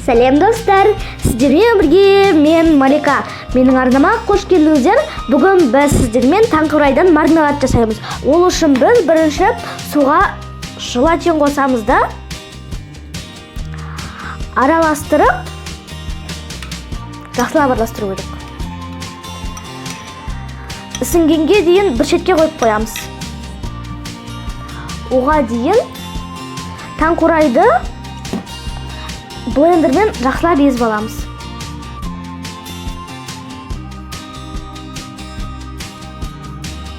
Сәлем достар, сіздермен бірге мен Малика. Менің арнама қош келдіңіздер. Бүгін біз сіздермен таңқурайдан мармелад жасаймыз. Ол үшін біз бірінші суға желатин қосамыз да араластырып жақсылап араластыру керек. Ісінгенге дейін бір шетке қойып қоямыз. Оға дейін таңқурайды блендермен жақсылап езіп аламыз.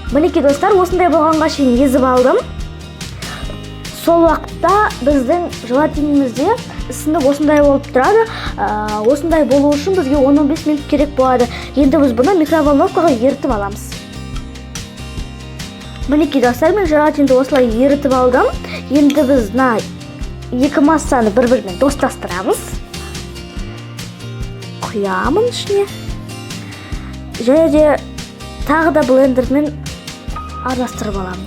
Мінекей достар, осындай болғанға шейін езіп алдым. Сол уақытта біздің желатинімізде ісініп осындай болып тұрады. Осындай болу үшін бізге 10-15 минут керек болады. Енді біз бұны микроволновкаға ерітіп аламыз. Мінекей достар, мен желатинді осылай ерітіп алдым. Енді біз екі массаны бір-бірімен достастырамыз. Құямын ішіне. Және де тағы да блендермен араластырып аламын.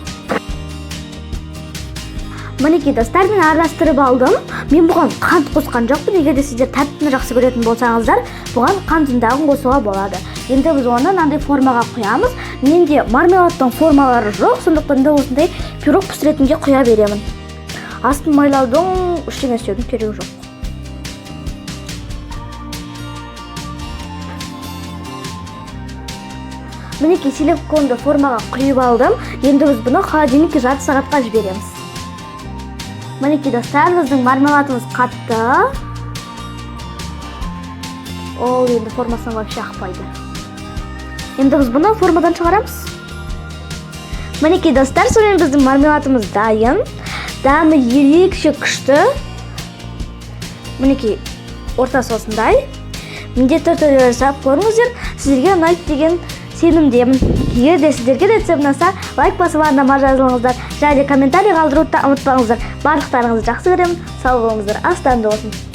Мінекей достар, мен араластырып алдым. Мен бұған қант қосқан жоқпын. Егер де сіздер тәттіні жақсы көретін болсаңыздар, бұған қантындағын қосуға болады. Енді біз оны мынандай формаға құямыз. Менде мармеладтың формалары жоқ, сондықтан да осындай пирог пісіретінге құя беремін. Астын майлаудың ештеңе істеудің керегі жоқ. Мінекей силиконды формаға құйып алдым. Енді біз бұны холодильникке жарты сағатқа жібереміз. Мінекей достар, біздің мармеладымыз қатты. Ол енді формасынан вообще ақпайды. Енді біз бұны формадан шығарамыз. Мінекей достар, сонымен біздің мармеладымыз дайын. Дәмі ерекше күшті. Мінекей ортасы осындай. Міндетті түрде жасап көріңіздер. Сіздерге ұнайды деген сенімдемін. Егер де сіздерге рецепт ұнаса, лайк басып арнама жазылыңыздар. Және комментарий қалдыруды да ұмытпаңыздар. Барлықтарыңызды жақсы көремін. Сау болыңыздар. Астан болсын.